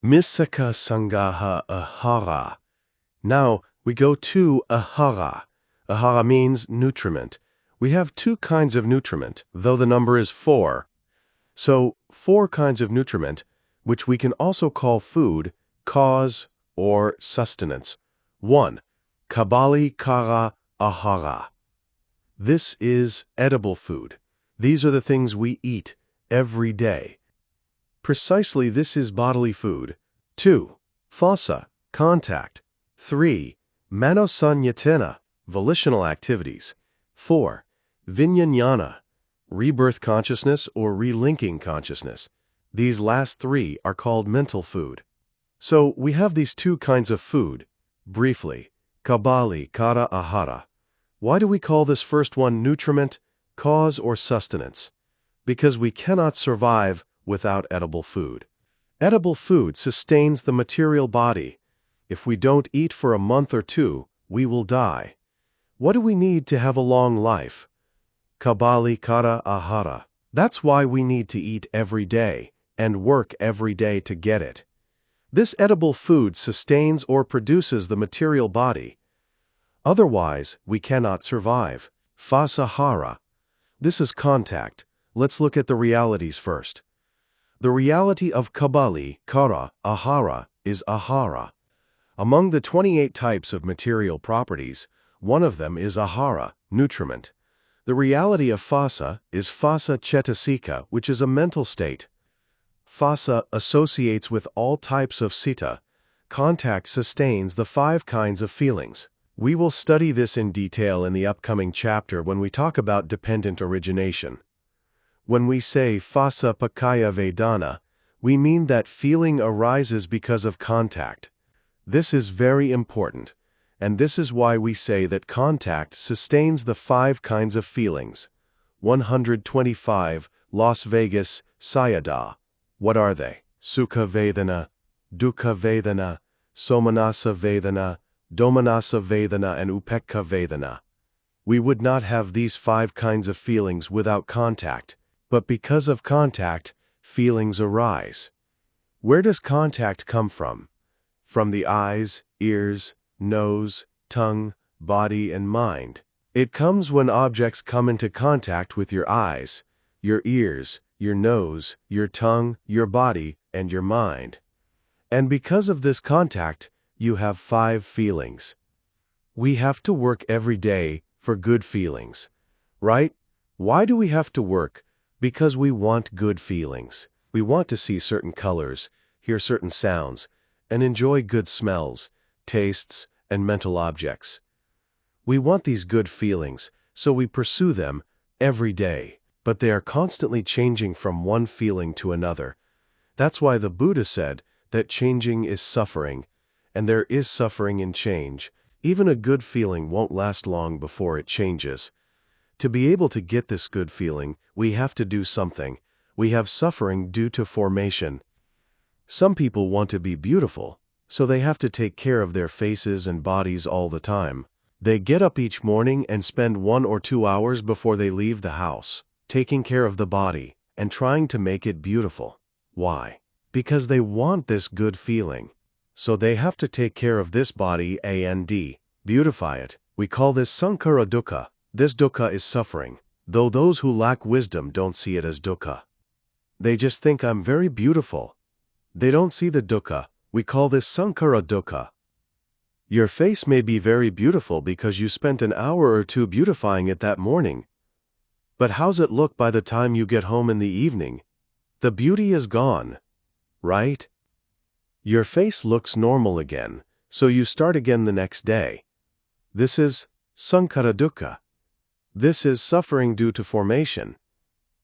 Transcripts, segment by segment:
Misaka sangaha Āhāra. Now we go to Āhāra. Āhāra means nutriment. We have two kinds of nutriment, though the number is 4. So 4 kinds of nutriment, which we can also call food, cause, or sustenance. 1. Kabali kara Āhāra. This is edible food. These are the things we eat every day. Precisely, this is bodily food. 2. Phasa, contact. 3. Manosanyatena, volitional activities. 4. Vijnana, rebirth consciousness or relinking consciousness. These last 3 are called mental food. So we have these 2 kinds of food. Briefly, Kabali kara Āhāra. Why do we call this first one nutriment, cause, or sustenance? Because we cannot survive without edible food. Edible food sustains the material body. If we don't eat for a month or 2, we will die. What do we need to have a long life? Kabali kara Āhāra. That's why we need to eat every day and work every day to get it. This edible food sustains or produces the material body. Otherwise, we cannot survive. Āhāra. This is contact. Let's look at the realities first. The reality of Kabali kara Āhāra is Āhāra. Among the 28 types of material properties, one of them is Āhāra, nutriment. The reality of Phasa is Phasa Cetasika, which is a mental state. Phasa associates with all types of citta. Contact sustains the 5 kinds of feelings. We will study this in detail in the upcoming chapter when we talk about dependent origination. When we say Phasa Pakaya Vedana, we mean that feeling arises because of contact. This is very important, and this is why we say that contact sustains the 5 kinds of feelings. 125, Las Vegas, Sayadaw. What are they? Sukha Vedana, Dukkha Vedana, Somanasa Vedana, Domanasa Vedana, and Upekha Vedana. We would not have these 5 kinds of feelings without contact, but because of contact, feelings arise. Where does contact come from? From the eyes, ears, nose, tongue, body, and mind. It comes when objects come into contact with your eyes, your ears, your nose, your tongue, your body, and your mind. And because of this contact, you have 5 feelings. We have to work every day for good feelings, right? Why do we have to work? Because we want good feelings. We want to see certain colors, hear certain sounds, and enjoy good smells, tastes, and mental objects. We want these good feelings, so we pursue them every day, but they are constantly changing from one feeling to another. That's why the Buddha said that changing is suffering, and there is suffering in change. Even a good feeling won't last long before it changes. To be able to get this good feeling, we have to do something. We have suffering due to formation. Some people want to be beautiful, so they have to take care of their faces and bodies all the time. They get up each morning and spend 1 or 2 hours before they leave the house, taking care of the body and trying to make it beautiful. Why? Because they want this good feeling. So they have to take care of this body and beautify it. We call this sankhara dukkha. This dukkha is suffering, though those who lack wisdom don't see it as dukkha. They just think I'm very beautiful. They don't see the dukkha. We call this sankhara dukkha. Your face may be very beautiful because you spent an hour or 2 beautifying it that morning. But how's it look by the time you get home in the evening? The beauty is gone, right? Your face looks normal again, so you start again the next day. This is sankhara dukkha. This is suffering due to formation.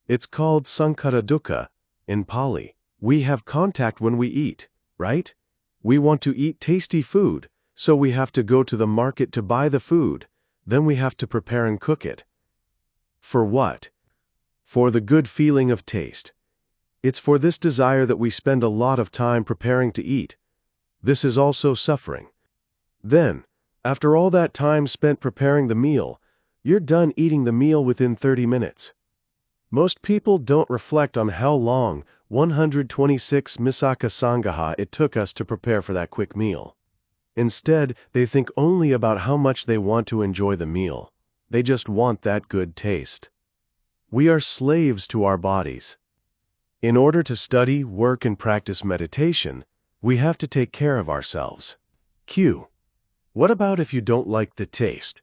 It's called sankhara dukkha in Pali. We have contact when we eat, right? We want to eat tasty food, so we have to go to the market to buy the food. Then we have to prepare and cook it. For what? For the good feeling of taste. It's for this desire that we spend a lot of time preparing to eat. This is also suffering. Then, after all that time spent preparing the meal, you're done eating the meal within 30 minutes. Most people don't reflect on how long 126 misaka sangaha it took us to prepare for that quick meal. Instead, they think only about how much they want to enjoy the meal. They just want that good taste. We are slaves to our bodies. In order to study, work, and practice meditation, we have to take care of ourselves. Q. What about if you don't like the taste?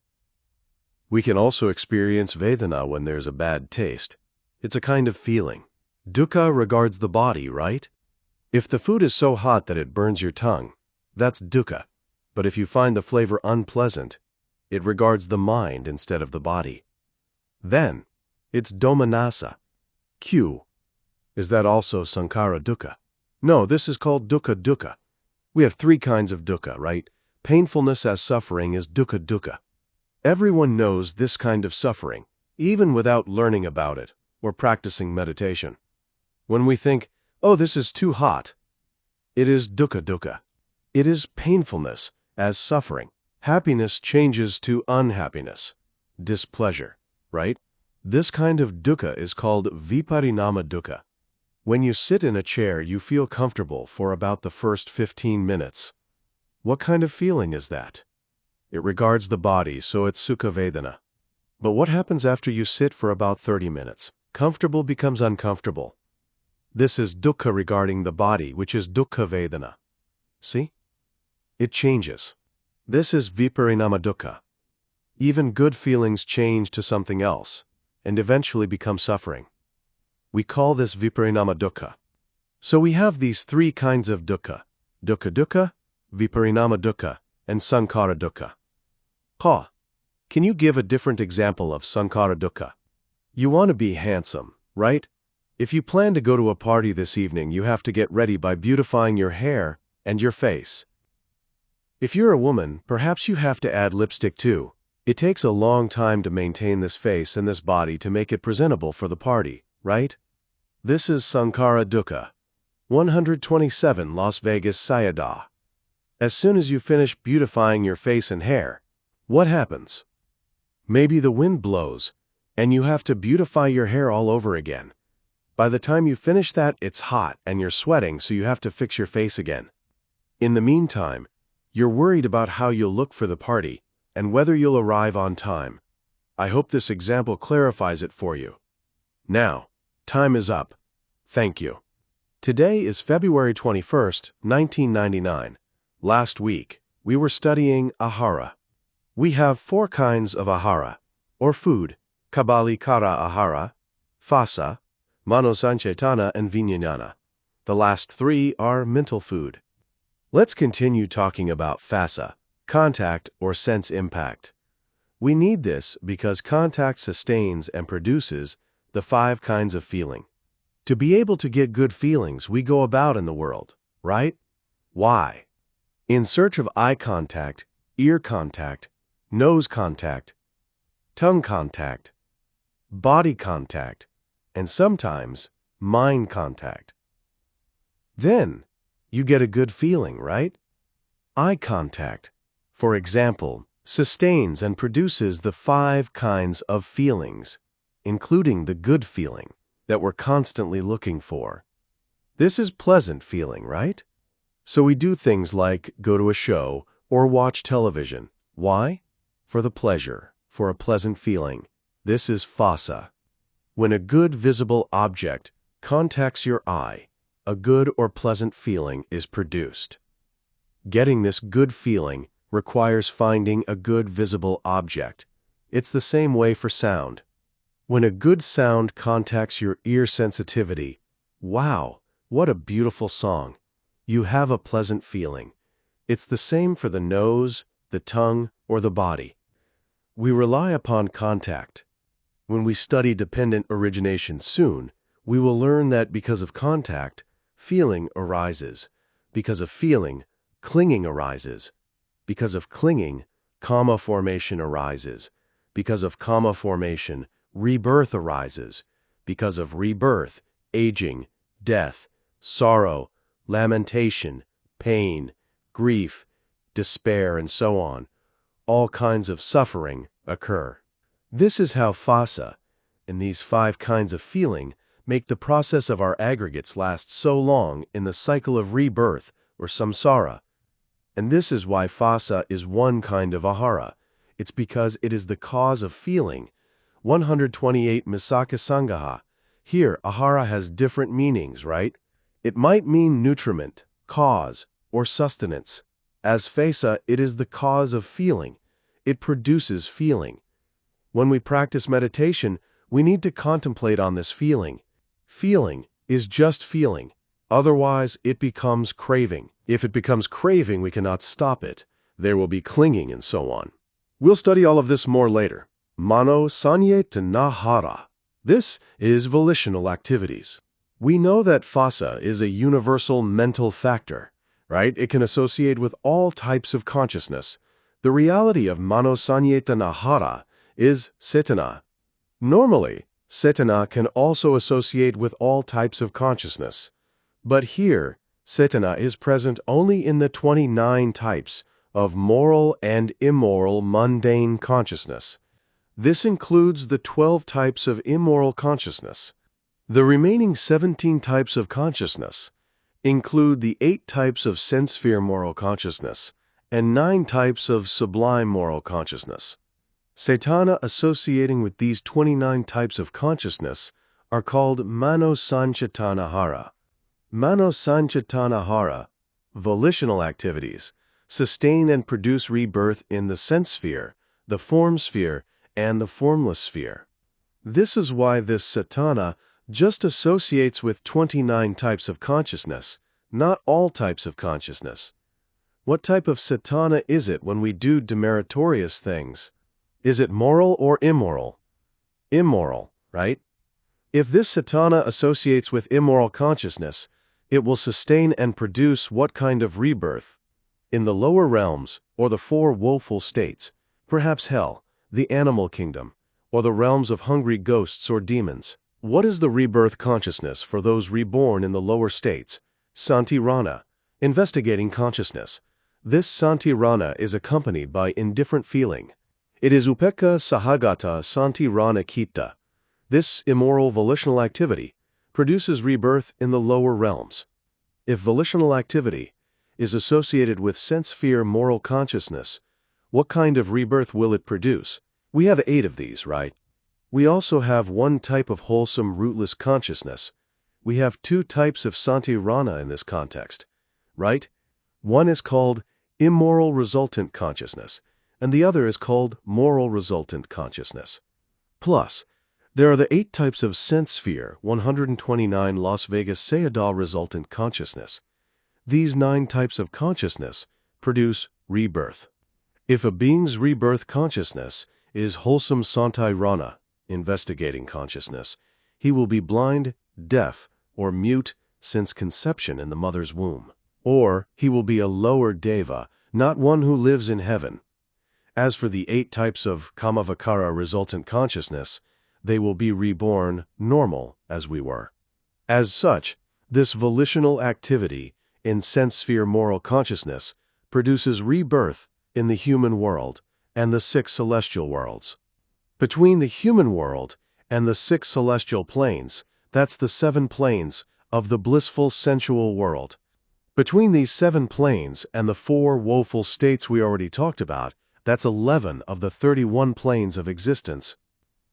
We can also experience Vedana when there's a bad taste. It's a kind of feeling. Dukkha regards the body, right? If the food is so hot that it burns your tongue, that's dukkha. But if you find the flavor unpleasant, it regards the mind instead of the body. Then, it's domanassa. Q. Is that also sankhara dukkha? No, this is called dukkha dukkha. We have 3 kinds of dukkha, right? Painfulness as suffering is dukkha dukkha. Everyone knows this kind of suffering, even without learning about it or practicing meditation. When we think, oh, this is too hot, it is dukkha dukkha. It is painfulness as suffering. Happiness changes to unhappiness, displeasure, right? This kind of dukkha is called viparinama dukkha. When you sit in a chair, you feel comfortable for about the first 15 minutes. What kind of feeling is that? It regards the body, so it's sukha vedana. But what happens after you sit for about 30 minutes? Comfortable becomes uncomfortable. This is dukkha regarding the body, which is dukkha vedana. See? It changes. This is viparinama dukkha. Even good feelings change to something else, and eventually become suffering. We call this viparinama dukkha. So we have these 3 kinds of dukkha: dukkha dukkha, viparinama dukkha, and sankhara dukkha. Ka. Can you give a different example of sankhara dukkha? You want to be handsome, right? If you plan to go to a party this evening, you have to get ready by beautifying your hair and your face. If you're a woman, perhaps you have to add lipstick too. It takes a long time to maintain this face and this body to make it presentable for the party, right? This is sankhara dukkha. 127 Las Vegas Sayadaw. As soon as you finish beautifying your face and hair, what happens? Maybe the wind blows, and you have to beautify your hair all over again. By the time you finish that, it's hot and you're sweating, so you have to fix your face again. In the meantime, you're worried about how you'll look for the party and whether you'll arrive on time. I hope this example clarifies it for you. Now, time is up. Thank you. Today is February 21st, 1999. Last week, we were studying Āhāra. We have 4 kinds of Āhāra, or food: Kabali Kara Āhāra, Phassa, Manosancetana, and Vijnana. The last 3 are mental food. Let's continue talking about Phassa, contact or sense impact. We need this because contact sustains and produces the 5 kinds of feeling. To be able to get good feelings, we go about in the world, right? Why? In search of eye contact, ear contact, nose contact, tongue contact, body contact, and sometimes mind contact. Then you get a good feeling, right? Eye contact, for example, sustains and produces the 5 kinds of feelings, including the good feeling that we're constantly looking for. This is pleasant feeling, right? So we do things like go to a show or watch television. Why? For the pleasure, for a pleasant feeling. This is phassa. When a good visible object contacts your eye, a good or pleasant feeling is produced. Getting this good feeling requires finding a good visible object. It's the same way for sound. When a good sound contacts your ear sensitivity, wow, what a beautiful song. You have a pleasant feeling. It's the same for the nose, the tongue, or the body. We rely upon contact. When we study dependent origination soon, we will learn that because of contact, feeling arises. Because of feeling, clinging arises. Because of clinging, karma formation arises. Because of karma formation, rebirth arises. Because of rebirth, aging, death, sorrow, lamentation, pain, grief, despair, and so on. All kinds of suffering occur. This is how phassa, and these 5 kinds of feeling, make the process of our aggregates last so long in the cycle of rebirth, or samsara. And this is why phassa is one kind of āhāra. It's because it is the cause of feeling. 128 Misaka Sangaha. Here, āhāra has different meanings, right? It might mean nutriment, cause, or sustenance. As phassa, it is the cause of feeling. It produces feeling. When we practice meditation, we need to contemplate on this feeling. Feeling is just feeling. Otherwise, it becomes craving. If it becomes craving, we cannot stop it. There will be clinging and so on. We'll study all of this more later. Mano Sanyeta Āhāra. This is volitional activities. We know that phassa is a universal mental factor, right? It can associate with all types of consciousness. The reality of Mano Sanyeta Āhāra is cetana. Normally, cetana can also associate with all types of consciousness. But here, cetana is present only in the 29 types of moral and immoral mundane consciousness. This includes the 12 types of immoral consciousness. The remaining 17 types of consciousness include the 8 types of sense-sphere moral consciousness and 9 types of sublime moral consciousness. Cetana associating with these 29 types of consciousness are called Mano Sancetana Āhāra. Mano Sancetana Āhāra, volitional activities, sustain and produce rebirth in the sense sphere, the form sphere, and the formless sphere. This is why this cetana just associates with 29 types of consciousness, not all types of consciousness. What type of cetana is it when we do demeritorious things? Is it moral or immoral? Immoral, right? If this cetana associates with immoral consciousness, it will sustain and produce what kind of rebirth? In the lower realms, or the 4 woeful states, perhaps hell, the animal kingdom, or the realms of hungry ghosts or demons. What is the rebirth consciousness for those reborn in the lower states? Santirana, investigating consciousness. This santirana is accompanied by indifferent feeling. It is upekka sahagata santirana kita. This immoral volitional activity produces rebirth in the lower realms. If volitional activity is associated with sense-sphere moral consciousness, what kind of rebirth will it produce? We have 8 of these, right? We also have 1 type of wholesome rootless consciousness. We have 2 types of santirana in this context, right? One is called immoral resultant consciousness, and the other is called moral resultant consciousness. Plus, there are the 8 types of sense-sphere, 129 Las Vegas Sayadaw resultant consciousness. These 9 types of consciousness produce rebirth. If a being's rebirth consciousness is wholesome santirana, investigating consciousness, he will be blind, deaf, or mute since conception in the mother's womb. Or he will be a lower deva, not one who lives in heaven. As for the 8 types of kamavikara resultant consciousness, they will be reborn normal as we were. As such, this volitional activity in sense-sphere moral consciousness produces rebirth in the human world and the 6 celestial worlds. Between the human world and the 6 celestial planes, that's the 7 planes of the blissful sensual world. Between these 7 planes and the 4 woeful states we already talked about, that's 11 of the 31 planes of existence.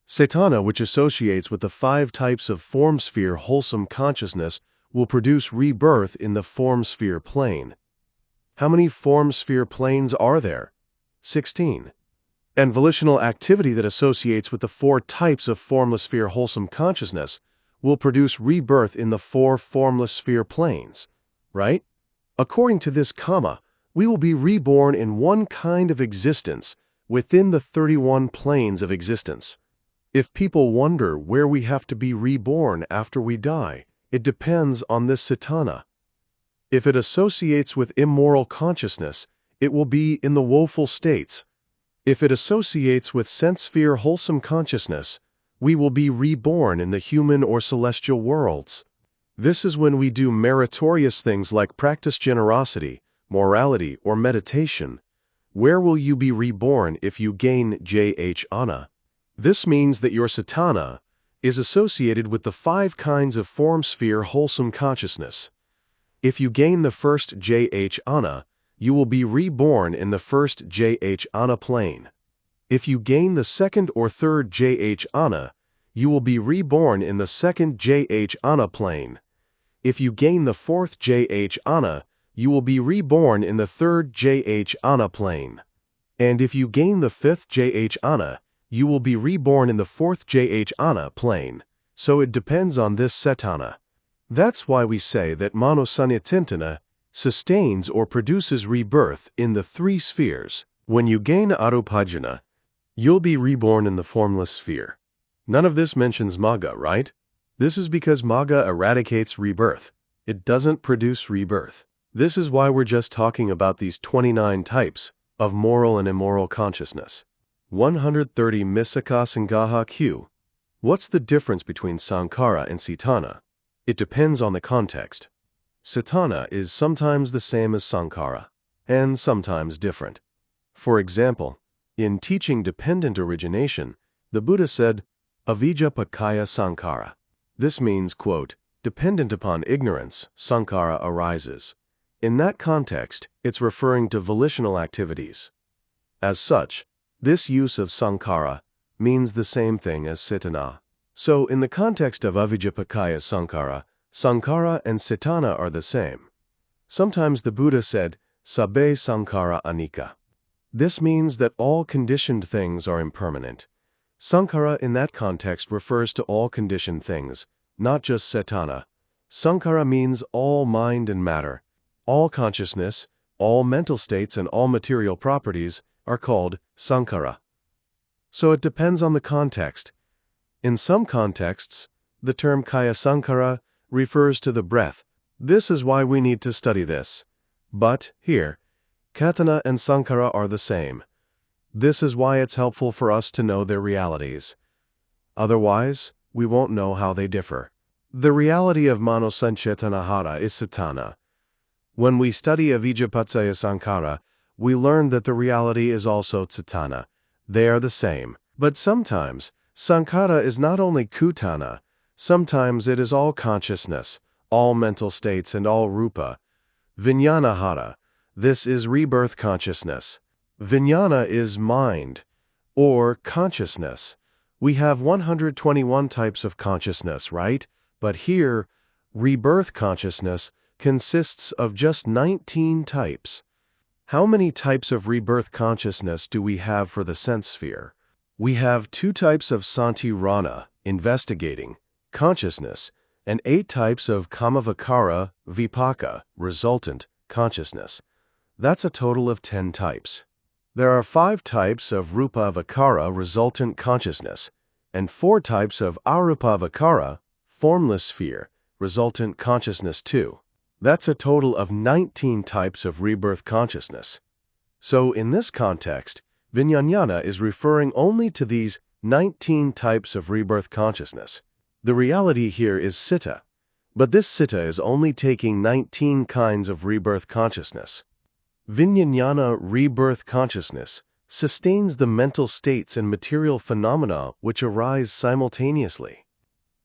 Cetana, which associates with the 5 types of form sphere wholesome consciousness, will produce rebirth in the form sphere plane. How many form sphere planes are there? 16. And volitional activity that associates with the 4 types of formless sphere wholesome consciousness will produce rebirth in the 4 formless sphere planes, right? According to this kama, we will be reborn in one kind of existence within the 31 planes of existence. If people wonder where we have to be reborn after we die, it depends on this cetana. If it associates with immoral consciousness, it will be in the woeful states. If it associates with sense-sphere wholesome consciousness, we will be reborn in the human or celestial worlds. This is when we do meritorious things like practice generosity, morality, or meditation. Where will you be reborn if you gain jhana? This means that your cetana is associated with the 5 kinds of form sphere wholesome consciousness. If you gain the first Jhana, you will be reborn in the first Jhana plane. If you gain the second or third Jhana, you will be reborn in the second Jhana plane. If you gain the fourth Jhana, you will be reborn in the third Jhana plane. And if you gain the fifth Jhana, you will be reborn in the fourth Jhana plane. So it depends on this cetana. That's why we say that Manosanyatintana sustains or produces rebirth in the 3 spheres. When you gain Arupajana, you'll be reborn in the formless sphere. None of this mentions Magga, right? This is because Magga eradicates rebirth. It doesn't produce rebirth. This is why we're just talking about these 29 types of moral and immoral consciousness. 130 Misaka Sangaha Q. What's the difference between Sankhara and Cetana? It depends on the context. Cetana is sometimes the same as Sankhara, and sometimes different. For example, in teaching dependent origination, the Buddha said, Avijja-pakaya Sankhara. This means, quote, dependent upon ignorance, Sankhara arises. In that context, it's referring to volitional activities. As such, this use of Sankhara means the same thing as Cetana. So, in the context of Avijja-pakaya Sankhara, Sankhara and Cetana are the same. Sometimes the Buddha said, Sabbe Sankhara Anicca. This means that all conditioned things are impermanent. Sankhara in that context refers to all conditioned things, not just Cetana. Sankhara means all mind and matter. All consciousness, all mental states and all material properties are called Sankhara. So it depends on the context. In some contexts, the term Kaya Sankhara refers to the breath. This is why we need to study this. But, here, Cetana and Sankhara are the same. This is why it's helpful for us to know their realities. Otherwise, we won't know how they differ. The reality of Manosanchetana is Cetana. When we study Avijja-pakaya Sankhara, we learn that the reality is also Cetana. They are the same. But sometimes, Sankhara is not only Kutana, sometimes it is all consciousness, all mental states and all rupa. Vijnana-hara. This is rebirth consciousness. Vijnana is mind, or consciousness. We have 121 types of consciousness, right? But here, rebirth consciousness consists of just 19 types. How many types of rebirth consciousness do we have for the sense sphere? We have 2 types of Santirana, investigating, consciousness, and 8 types of Kamavakara, Vipaka, resultant, consciousness. That's a total of 10 types. There are 5 types of Rupavakara, resultant consciousness, and 4 types of Arupavakara, formless sphere, resultant consciousness too. That's a total of 19 types of rebirth consciousness. So in this context, Vijnana is referring only to these 19 types of rebirth consciousness. The reality here is Citta, but this Citta is only taking 19 kinds of rebirth consciousness. Vijnana rebirth consciousness sustains the mental states and material phenomena which arise simultaneously.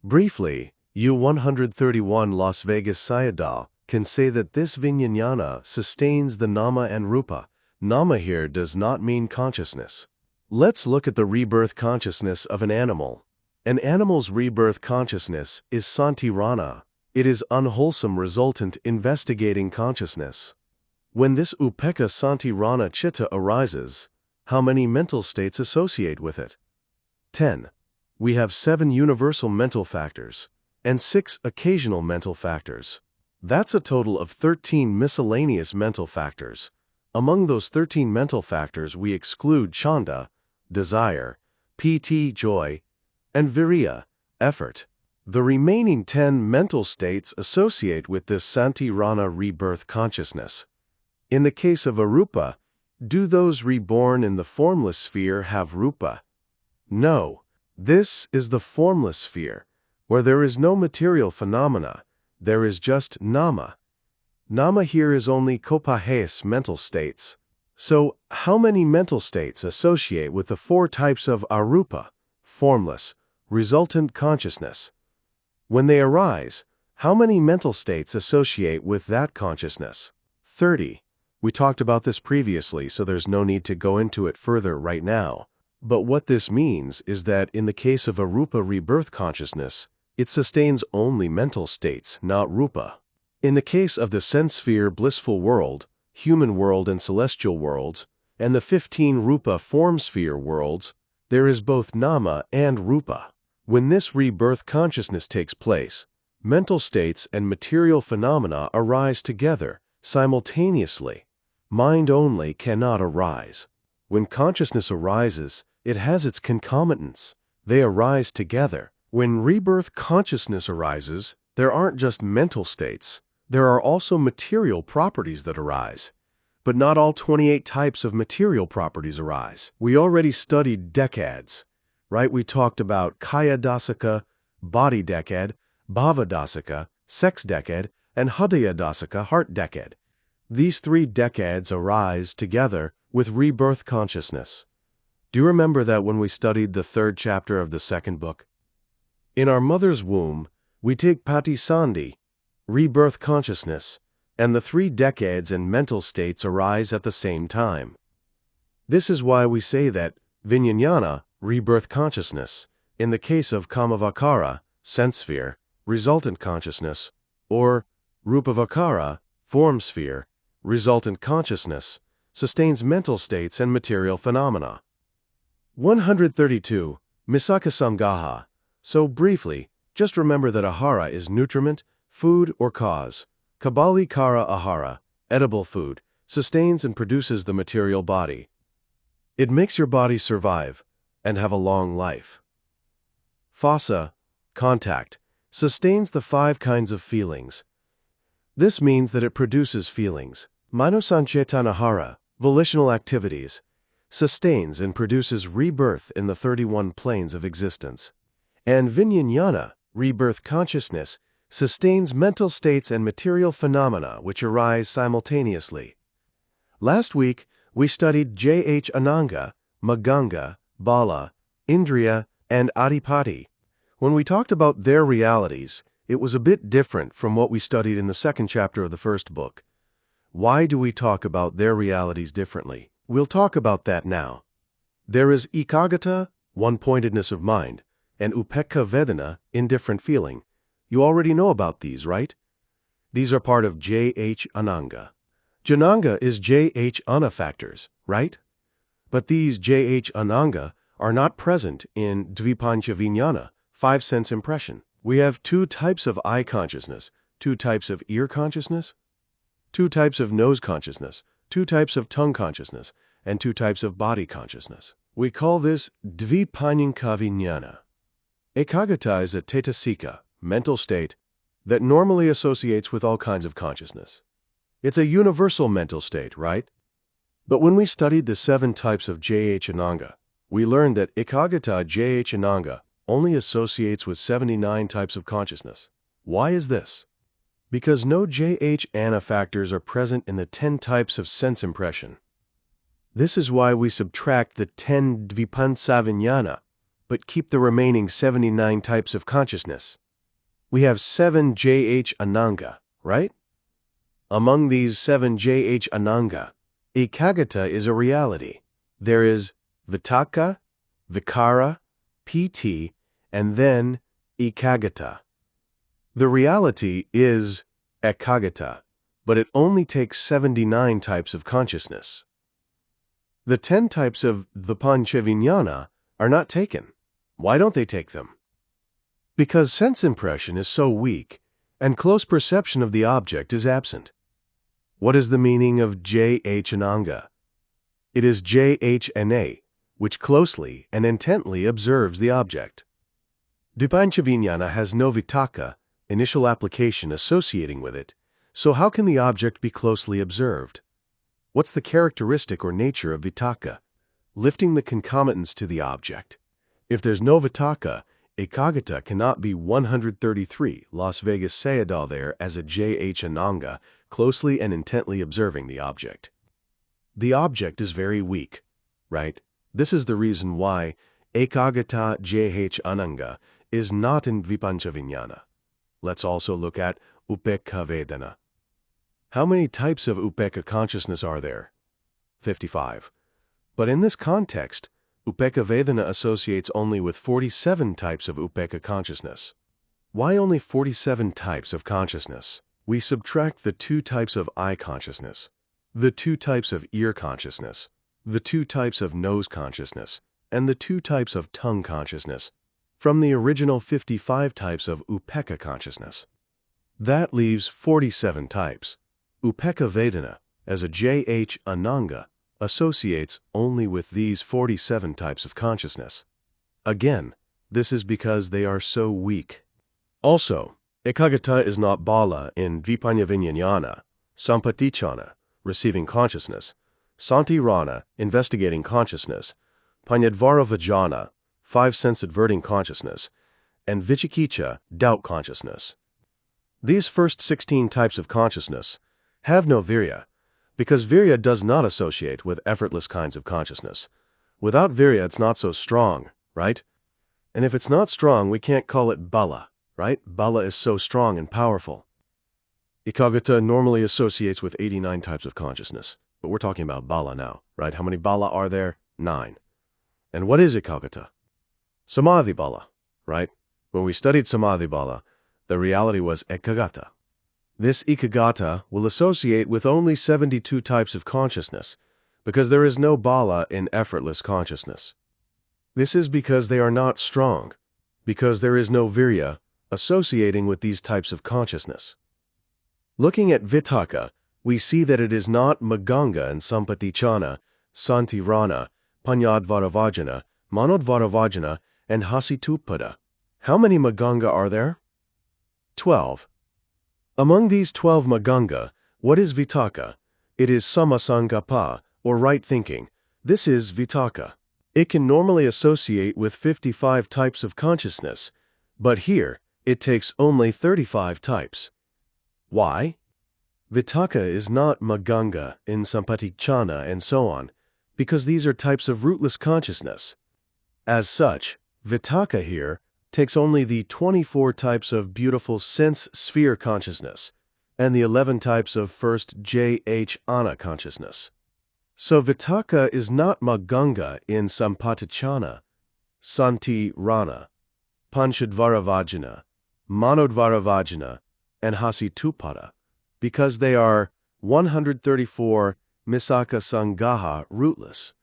Briefly, U-131 Las Vegas Sayadaw can say that this Vijnana sustains the Nama and Rupa. Nama here does not mean consciousness. Let's look at the rebirth consciousness of an animal. An animal's rebirth consciousness is Santirana. It is unwholesome resultant investigating consciousness. When this Upeka Santirana Chitta arises, how many mental states associate with it? 10. We have 7 universal mental factors and 6 occasional mental factors. That's a total of 13 miscellaneous mental factors. Among those 13 mental factors, we exclude chanda, desire, piti, joy, and viriya, effort. The remaining 10 mental states associate with this Santirana rebirth consciousness. In the case of arupa, do those reborn in the formless sphere have rupa? No. This is the formless sphere, where there is no material phenomena, there is just nama. Nama here is only kopahayas mental states. So, how many mental states associate with the 4 types of arupa, formless, resultant consciousness. When they arise, how many mental states associate with that consciousness? 30. We talked about this previously, so there's no need to go into it further right now. But what this means is that in the case of a rupa rebirth consciousness, it sustains only mental states, not rupa. In the case of the sense sphere blissful world, human world and celestial worlds, and the 15 rupa form sphere worlds, there is both nama and rupa. When this rebirth consciousness takes place, mental states and material phenomena arise together, simultaneously. Mind only cannot arise. When consciousness arises, it has its concomitants. They arise together. When rebirth consciousness arises, there aren't just mental states. There are also material properties that arise. But not all 28 types of material properties arise. We already studied decads, right? We talked about kaya dasaka, body decad, bhava dasaka, sex decad, and hridaya dasaka, heart decad. These 3 decads arise together with rebirth consciousness. Do you remember that when we studied the 3rd chapter of the 2nd book? In our mother's womb, we take patisandhi, rebirth consciousness, and the 3 decades and mental states arise at the same time. This is why we say that vijnana, rebirth consciousness, in the case of kamavakara, sense sphere, resultant consciousness, or rupavakara, form sphere, resultant consciousness, sustains mental states and material phenomena. 132. Misaka samgaha. So briefly, just remember that āhāra is nutriment, food, or cause. Kabali kara āhāra, edible food, sustains and produces the material body. It makes your body survive and have a long life. Phassa, contact, sustains the 5 kinds of feelings. This means that it produces feelings. Manosancetana āhāra, volitional activities, sustains and produces rebirth in the 31 planes of existence. And vijnana, rebirth consciousness, sustains mental states and material phenomena which arise simultaneously. Last week, we studied J.H. Ananga, Maganga, Bala, Indriya, and Adipati. When we talked about their realities, it was a bit different from what we studied in the 2nd chapter of the 1st book. Why do we talk about their realities differently? We'll talk about that now. There is ekaggata, one-pointedness of mind, and upekkha vedana, indifferent feeling. You already know about these, right? These are part of J.H. Ananga. Jananga is J.H. Ana factors, right? But these J.H. Ananga are not present in Dvipancha Vijnana, 5 sense impression. We have 2 types of eye consciousness, 2 types of ear consciousness, 2 types of nose consciousness, 2 types of tongue consciousness, and 2 types of body consciousness. We call this Dvipancha Vijnana. Ekaggata is a cetasika, mental state, that normally associates with all kinds of consciousness. It's a universal mental state, right? But when we studied the 7 types of J.H. Ananga, we learned that ekaggata J.H. Ananga only associates with 79 types of consciousness. Why is this? Because no J.H. Ana factors are present in the 10 types of sense impression. This is why we subtract the 10 Dvipancha Vijnana, but keep the remaining 79 types of consciousness. We have 7 J.H. Ananga, right? Among these 7 J.H. Ananga, ekaggata is a reality. There is vitakka, vikara, piti, and then ekaggata. The reality is ekaggata, but it only takes 79 types of consciousness. The 10 types of Dvipancha Vijnana are not taken. Why don't they take them? Because sense impression is so weak, and close perception of the object is absent. What is the meaning of J.H. Ananga? It is J.H.N.A., which closely and intently observes the object. Dvipancha Vijnana has no vitakka, initial application associating with it, so how can the object be closely observed? What's the characteristic or nature of vitakka? Lifting the concomitants to the object. If there's no vitakka, ekaggata cannot be 133 Las Vegas Sayadaw there as a J.H. Ananga, closely and intently observing the object. The object is very weak, right? This is the reason why Ekagata jh ananga, is not in Vipancha Vijnana. Let's also look at Upekha Vedana. How many types of Upekha consciousness are there? 55. But in this context, Upekha Vedana associates only with 47 types of Upekha consciousness. Why only 47 types of consciousness? We subtract the 2 types of eye consciousness, the 2 types of ear consciousness, the 2 types of nose consciousness, and the 2 types of tongue consciousness from the original 55 types of Upekha consciousness. That leaves 47 types. Upekha Vedana, as a JH Ananga, associates only with these 47 types of consciousness. Again, this is because they are so weak. Also, Ekagata is not Bala in Vipanya Vijnana, Sampatichana, receiving consciousness, Santirana, investigating consciousness, Panyadvara Vajana, 5 sense-adverting consciousness, and Vichikicha, doubt consciousness. These first 16 types of consciousness have no virya, because virya does not associate with effortless kinds of consciousness. Without virya, it's not so strong, right? And if it's not strong, we can't call it bala, right? Bala is so strong and powerful. Ekagata normally associates with 89 types of consciousness, but we're talking about bala now, right? How many bala are there? 9. And what is Ekagata? Samadhi bala, right? When we studied Samadhi bala, the reality was Ekagata. This Ekagata will associate with only 72 types of consciousness, because there is no bala in effortless consciousness. This is because they are not strong, because there is no virya associating with these types of consciousness. Looking at Vitaka, we see that it is not Maganga and Sampatichana, Santirana, Panyadvaravajana, Manodvaravajana, and Hasitupada. How many Maganga are there? 12. Among these 12 Maganga, what is Vitaka? It is Samasankapa, or right thinking. This is Vitaka. It can normally associate with 55 types of consciousness, but here it takes only 35 types. Why? Vitaka is not Maganga in Sampatichana and so on, because these are types of rootless consciousness. As such, Vitaka here takes only the 24 types of beautiful sense sphere consciousness and the 11 types of first JH Ana consciousness. So Vitaka is not Maganga in Sampatichana, Santirana, Panchadvaravajana, Manodvaravajana, and Hasitupada, because they are 134 Misaka Sangaha rootless.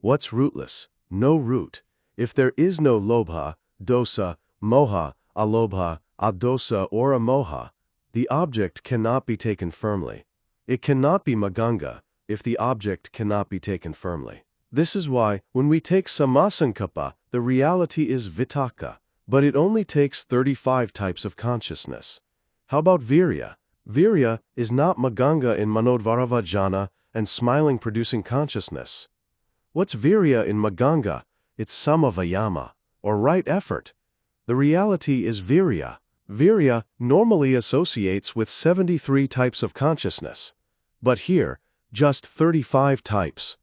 What's rootless? No root. If there is no lobha, dosa, moha, alobha, adosa, or amoha, the object cannot be taken firmly. It cannot be Maganga if the object cannot be taken firmly. This is why, when we take Samasankapa, the reality is Vitaka, but it only takes 35 types of consciousness. How about Virya? Virya is not Maganga in Manodvaravajana and smiling producing consciousness. What's Virya in Maganga? It's Samavayama, or right effort. The reality is Virya. Virya normally associates with 73 types of consciousness, but here, just 35 types.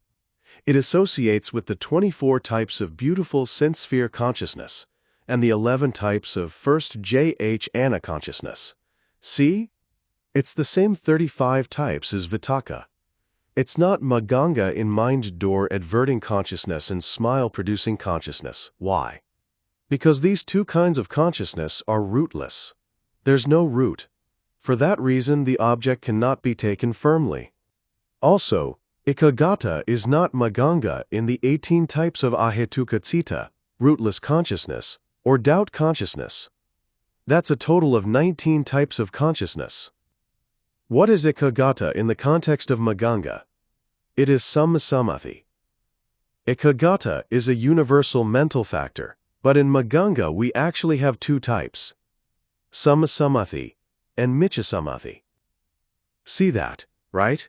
It associates with the 24 types of beautiful sense sphere consciousness and the 11 types of first JH Ana consciousness. See? It's the same 35 types as Vitaka. It's not Maganga in mind door adverting consciousness and smile producing consciousness. Why? Because these 2 kinds of consciousness are rootless. There's no root. For that reason, the object cannot be taken firmly. Also, Ekagata is not Maganga in the 18 types of Ahetuka Citta, rootless consciousness, or doubt consciousness. That's a total of 19 types of consciousness. What is Ekagata in the context of Maganga? It is Sammasamadhi. Ekagata is a universal mental factor, but in Maganga we actually have 2 types, Sammasamadhi and Michasamadhi. See that, right?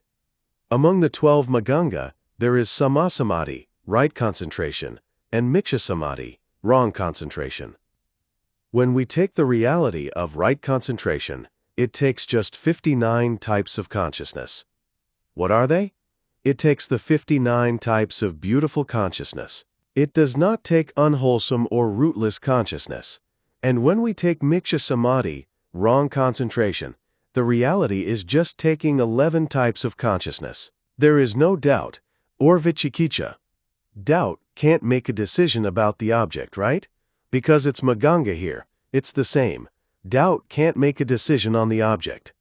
Among the 12 Maganga, there is Sammasamadhi, right concentration, and Michasamadhi, wrong concentration. When we take the reality of right concentration, it takes just 59 types of consciousness. What are they? It takes the 59 types of beautiful consciousness. It does not take unwholesome or rootless consciousness. And when we take miksha samadhi, wrong concentration, the reality is just taking 11 types of consciousness. There is no doubt, or vichikicha. Doubt can't make a decision about the object, right? Because it's maganga here, it's the same. Doubt can't make a decision on the object.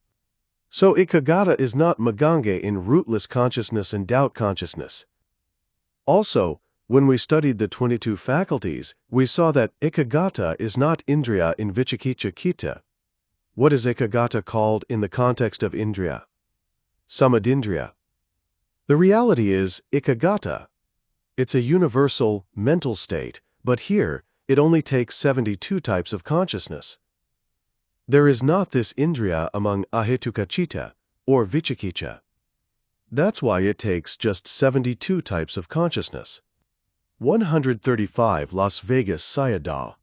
So ekagata is not maganga in rootless consciousness and doubt consciousness. Also, when we studied the 22 faculties, we saw that ekagata is not indriya in vichikicha kita. What is ekagata called in the context of indriya? Samadindriya. The reality is ekagata. It's a universal mental state, but here it only takes 72 types of consciousness. There is not this indriya among ahetuka citta or vichikicha. That's why it takes just 72 types of consciousness. 135 Las Vegas Sayadaw.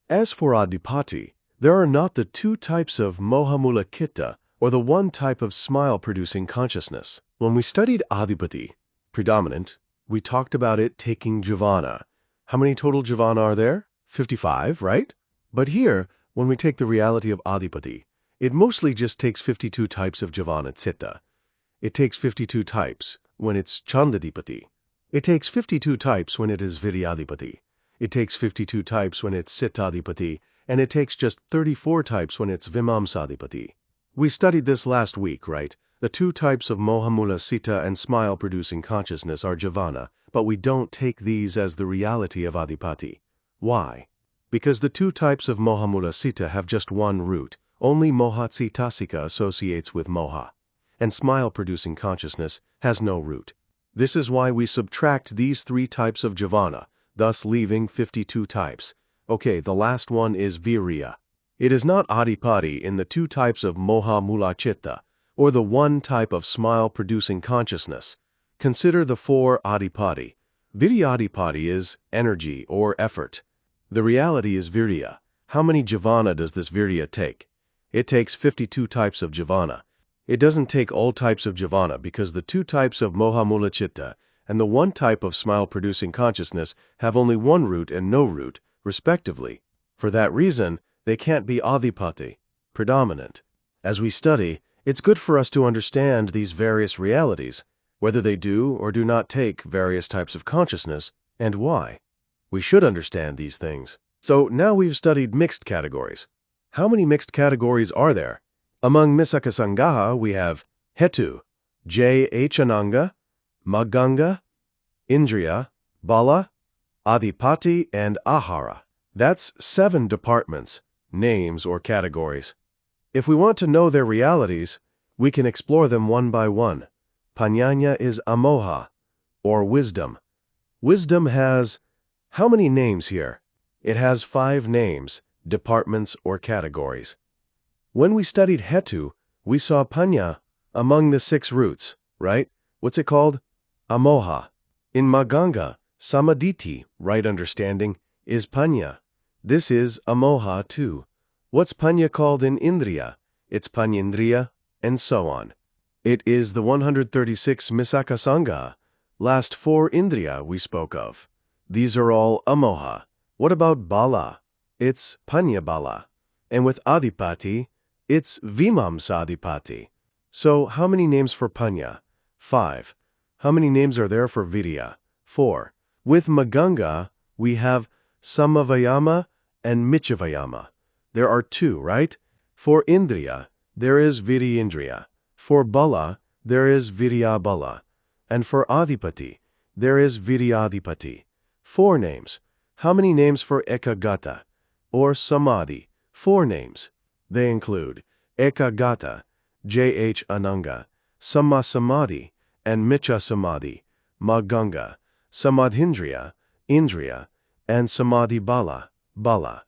As for adipati, there are not the 2 types of mohamula citta or the 1 type of smile-producing consciousness. When we studied adipati, predominant, we talked about it taking jivana. How many total jivana are there? 55, right? But here, when we take the reality of adipati, it mostly just takes 52 types of jivana citta. It takes 52 types when it's chandadipati. It takes 52 types when it is viryadipati. It takes 52 types when it's sittadipati, and it takes just 34 types when it's vimamsadipati. We studied this last week, right? The 2 types of mohamula citta and smile-producing consciousness are jivana, but we don't take these as the reality of adipati. Why? Because the 2 types of mohamula citta have just 1 root. Only mohatsitasika associates with moha, and smile-producing consciousness has no root. This is why we subtract these 3 types of jivana, thus leaving 52 types. Okay, the last one is virya. It is not adipati in the 2 types of moha mula citta, or the 1 type of smile-producing consciousness. Consider the 4 adipati. Viryadipati is energy or effort. The reality is virya. How many jivana does this virya take? It takes 52 types of jivana. It doesn't take all types of jivana because the 2 types of mohamula citta and the 1 type of smile-producing consciousness have only 1 root and no root, respectively. For that reason, they can't be adipati, predominant. As we study, it's good for us to understand these various realities, whether they do or do not take various types of consciousness, and why. We should understand these things. So now we've studied mixed categories. How many mixed categories are there? Among Misakasangaha, we have Hetu, J.H. Ananga, Maganga, Indriya, Bala, Adipati, and Āhāra. That's 7 departments, names, or categories. If we want to know their realities, we can explore them one by one. Paññāña is amoha, or wisdom. Wisdom has how many names here? It has 5 names, departments, or categories. When we studied Hetu, we saw paññā among the 6 roots, right? What's it called? Amoha. In Maganga, samaditi, right understanding, is paññā. This is amoha too. What's paññā called in Indriya? It's paññindriya, and so on. It is the 136 Misakasangaha, last 4 Indriya we spoke of. These are all amoha. What about Bala? It's paññā bala. And with Adipati, it's Vimamsadipati. So how many names for paññā? 5. How many names are there for Virya? 4. With Maganga, we have Samavayama and Michavayama. There are 2, right? For Indriya, there is Viryindriya. For Bala, there is Viryabala. And for Adipati, there is Viryadipati. 4 names. How many names for Ekagata or Samadhi? 4 names. They include Ekagata, J.H. Ananga, Sammasamadhi, and Micha Samadhi, Maganga, Samadhindriya, Indriya, and Samadhi Bala, Bala.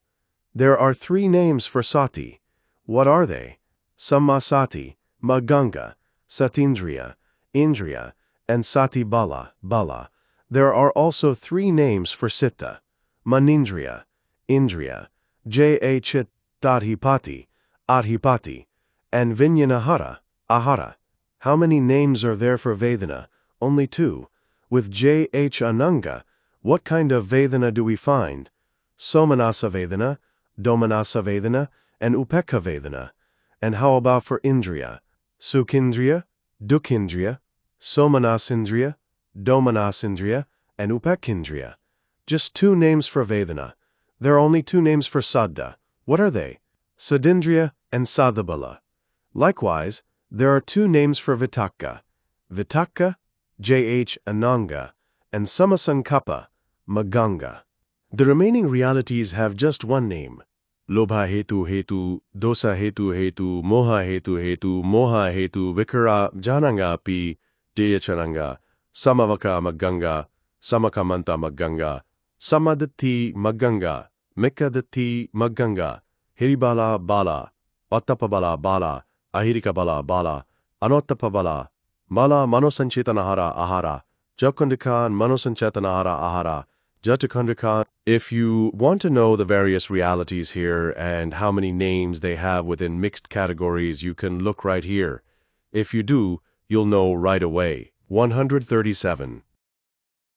There are 3 names for Sati. What are they? Sammasati, Maganga, Satindriya, Indriya, and Sati Bala, Bala. There are also 3 names for Citta: Manindriya, Indriya, Jhitadhipati, Adhipati, and Vijnanahara, Āhāra. How many names are there for Vedana? Only 2. With J.H. Ananga, What kind of Vedana do we find? Somanasa Vedana, Domanasa Vedana, and Upekha Vedana. And how about for Indriya? Sukhindriya, Dukhindriya, Somanasindriya, Domanasindriya, and Upekhindriya. Just 2 names for Vedana. There are only 2 names for Saddha. What are they? Sadindriya and Sadhabala. Likewise, there are 2 names for Vitakka. Vitakka, J.H. Ananga, and Samasankappa, Maganga. The remaining realities have just 1 name. Lobha hetu hetu, dosa hetu hetu, moha hetu hetu, moha hetu, vikara jananga pi, deyachananga, samavaka maganga, samakamanta maganga, samadati maganga, mikadati maganga, hiribala bala, ottapabala bala, ahirikabala bala, anottapabala, mala manosanchetanahara ahara, jakundikan manosanchetanahara ahara, Jatakundikan. If you want to know the various realities here and how many names they have within mixed categories, you can look right here. If you do, you'll know right away. 137.